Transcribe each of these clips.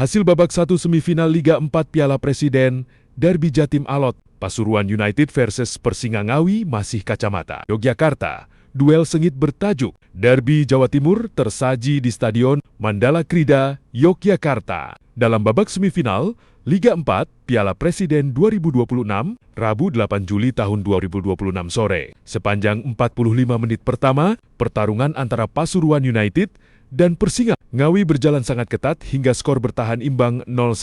Hasil babak 1 semifinal Liga 4 Piala Presiden, Derby Jatim Alot, Pasuruan United versus Persinga Ngawi masih kacamata. Yogyakarta, duel sengit bertajuk Derby Jawa Timur tersaji di Stadion Mandala Krida, Yogyakarta. Dalam babak semifinal Liga 4 Piala Presiden 2026, Rabu 8 Juli tahun 2026 sore. Sepanjang 45 menit pertama, pertarungan antara Pasuruan United dan Persinga Ngawi berjalan sangat ketat hingga skor bertahan imbang 0-0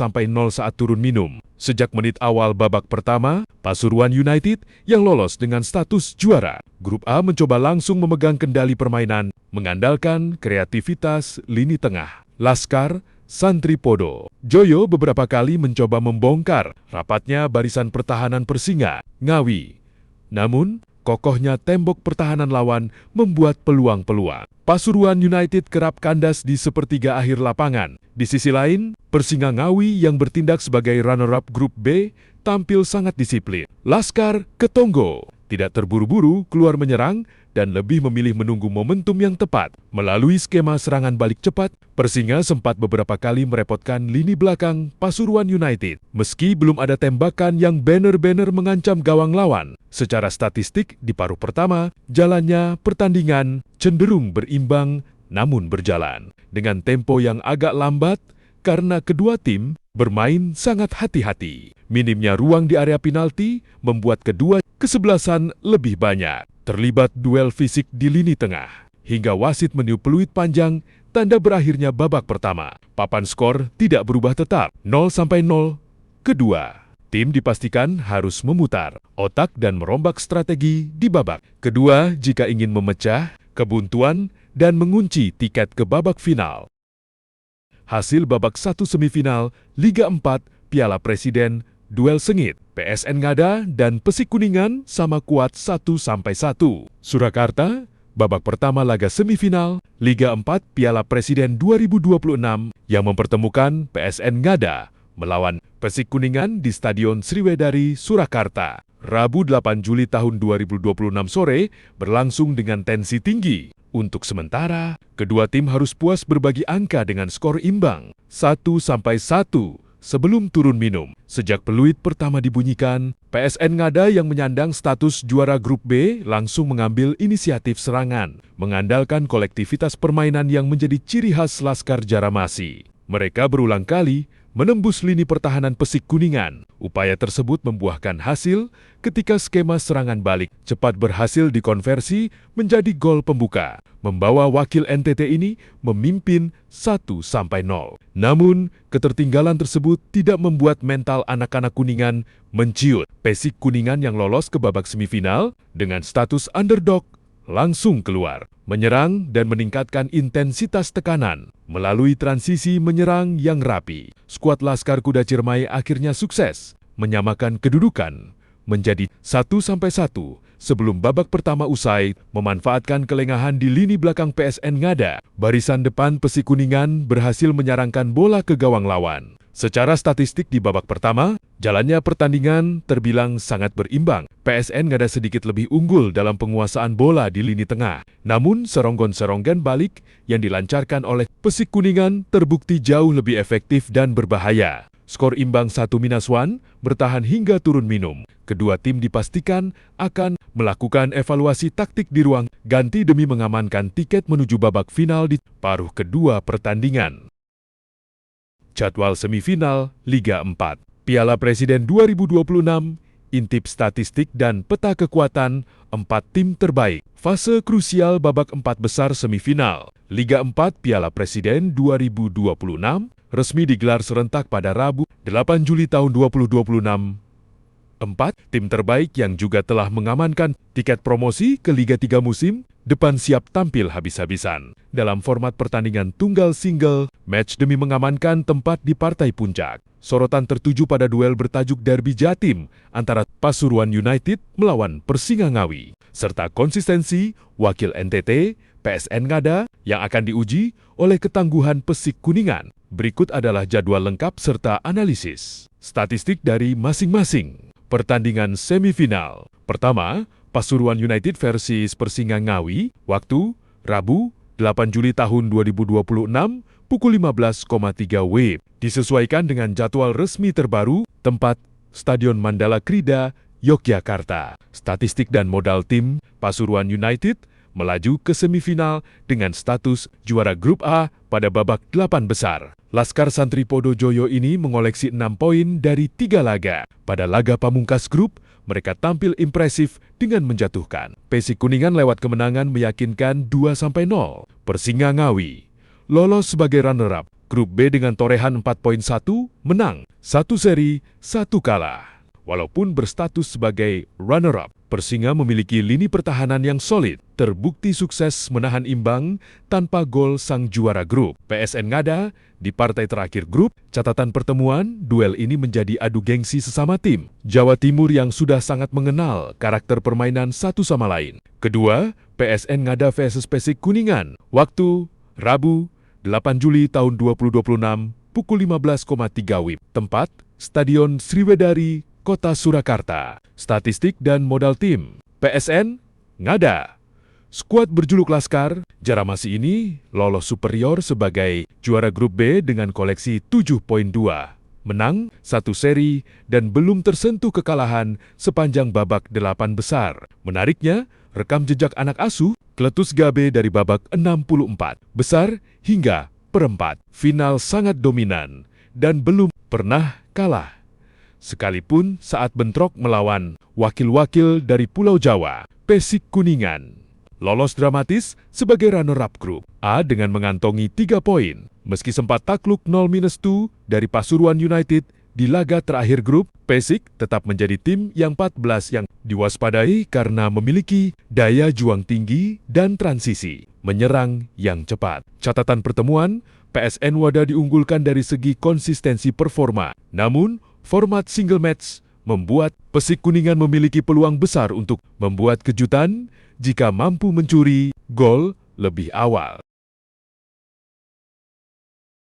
saat turun minum. Sejak menit awal babak pertama, Pasuruan United yang lolos dengan status juara Grup A mencoba langsung memegang kendali permainan, mengandalkan kreativitas lini tengah. Laskar Santri Podo Joyo beberapa kali mencoba membongkar rapatnya barisan pertahanan Persinga Ngawi. Namun, kokohnya tembok pertahanan lawan membuat peluang-peluang. Pasuruan United kerap kandas di sepertiga akhir lapangan. Di sisi lain, Persinga Ngawi yang bertindak sebagai runner-up Grup B tampil sangat disiplin. Laskar Ketonggo tidak terburu-buru keluar menyerang dan lebih memilih menunggu momentum yang tepat. Melalui skema serangan balik cepat, Persinga sempat beberapa kali merepotkan lini belakang Pasuruan United. Meski belum ada tembakan yang benar-benar mengancam gawang lawan, secara statistik di paruh pertama, jalannya pertandingan cenderung berimbang namun berjalan dengan tempo yang agak lambat karena kedua tim bermain sangat hati-hati. Minimnya ruang di area penalti membuat kedua kesebelasan lebih banyak terlibat duel fisik di lini tengah. Hingga wasit meniup peluit panjang, tanda berakhirnya babak pertama. Papan skor tidak berubah tetap, 0-0. Kedua, tim dipastikan harus memutar otak dan merombak strategi di babak kedua jika ingin memecah kebuntuan dan mengunci tiket ke babak final. Hasil babak 1 semifinal Liga 4 Piala Presiden, duel sengit. PSN Ngada dan Pesik Kuningan sama kuat 1-1. Surakarta, babak pertama laga semifinal Liga 4 Piala Presiden 2026 yang mempertemukan PSN Ngada melawan Pesik Kuningan di Stadion Sriwedari, Surakarta. Rabu 8 Juli tahun 2026 sore berlangsung dengan tensi tinggi. Untuk sementara, kedua tim harus puas berbagi angka dengan skor imbang 1-1 sebelum turun minum. Sejak peluit pertama dibunyikan, PSN Ngada yang menyandang status juara Grup B langsung mengambil inisiatif serangan, mengandalkan kolektivitas permainan yang menjadi ciri khas Laskar Jaramasi. Mereka berulang kali menembus lini pertahanan Pesik Kuningan. Upaya tersebut membuahkan hasil ketika skema serangan balik cepat berhasil dikonversi menjadi gol pembuka, membawa wakil NTT ini memimpin 1-0. Namun, ketertinggalan tersebut tidak membuat mental anak-anak Kuningan menciut. Pesik Kuningan yang lolos ke babak semifinal dengan status underdog langsung keluar, menyerang dan meningkatkan intensitas tekanan melalui transisi menyerang yang rapi. Skuad Laskar Kuda Ciremai akhirnya sukses menyamakan kedudukan menjadi 1-1 sebelum babak pertama usai. Memanfaatkan kelengahan di lini belakang PSN Ngada, barisan depan Pesik Kuningan berhasil menyarangkan bola ke gawang lawan. Secara statistik di babak pertama, jalannya pertandingan terbilang sangat berimbang. PSN Ngada sedikit lebih unggul dalam penguasaan bola di lini tengah. Namun, seronggon-seronggan balik yang dilancarkan oleh Pesik Kuningan terbukti jauh lebih efektif dan berbahaya. Skor imbang 1-1 bertahan hingga turun minum. Kedua tim dipastikan akan melakukan evaluasi taktik di ruang ganti demi mengamankan tiket menuju babak final di paruh kedua pertandingan. Jadwal semifinal Liga 4 Piala Presiden 2026, intip statistik dan peta kekuatan 4 tim terbaik. Fase krusial babak 4 besar semifinal Liga 4 Piala Presiden 2026 resmi digelar serentak pada Rabu 8 Juli tahun 2026. 4 tim terbaik yang juga telah mengamankan tiket promosi ke Liga 3 musim depan siap tampil habis-habisan dalam format pertandingan tunggal single match demi mengamankan tempat di partai puncak. Sorotan tertuju pada duel bertajuk Derby Jatim antara Pasuruan United melawan Persinga Ngawi, serta konsistensi wakil NTT PSN Ngada yang akan diuji oleh ketangguhan Pesik Kuningan. Berikut adalah jadwal lengkap serta analisis statistik dari masing-masing pertandingan semifinal. Pertama, Pasuruan United versus Persinga Ngawi, waktu Rabu 8 Juli tahun 2026 pukul 15,3 WIB. Disesuaikan dengan jadwal resmi terbaru, tempat Stadion Mandala Krida, Yogyakarta. Statistik dan modal tim Pasuruan United melaju ke semifinal dengan status juara grup A pada babak 8 besar. Laskar Santri Podojoyo ini mengoleksi 6 poin dari 3 laga. Pada laga pamungkas grup, mereka tampil impresif dengan menjatuhkan Persik Kuningan lewat kemenangan meyakinkan 2-0. Persingangawi lolos sebagai runner-up grup B dengan torehan 4.1, menang 1 seri, 1 kalah. Walaupun berstatus sebagai runner-up, Persinga memiliki lini pertahanan yang solid, terbukti sukses menahan imbang tanpa gol sang juara grup. PSN Ngada di partai terakhir grup, catatan pertemuan, duel ini menjadi adu gengsi sesama tim Jawa Timur yang sudah sangat mengenal karakter permainan satu sama lain. Kedua, PSN Ngada vs Persik Kuningan, waktu Rabu 8 Juli tahun 2026, pukul 15,3 WIB. Tempat, Stadion Sriwedari, Kota Surakarta. Statistik dan modal tim PSN Ngada. Skuad berjuluk Laskar, Jaramasi ini lolos superior sebagai juara grup B dengan koleksi 7.2. Menang 1 seri dan belum tersentuh kekalahan sepanjang babak 8 besar. Menariknya, rekam jejak anak asuh Kletus Gabe dari babak 64 besar hingga perempat final sangat dominan dan belum pernah kalah. Sekalipun saat bentrok melawan wakil-wakil dari Pulau Jawa, Persik Kuningan lolos dramatis sebagai runner-up grup A dengan mengantongi 3 poin. Meski sempat takluk 0-2 dari Pasuruan United di laga terakhir grup, Persik tetap menjadi tim yang 14 yang diwaspadai karena memiliki daya juang tinggi dan transisi menyerang yang cepat. Catatan pertemuan, PSN Wada diunggulkan dari segi konsistensi performa. Namun, format single match membuat Persik Kuningan memiliki peluang besar untuk membuat kejutan jika mampu mencuri gol lebih awal.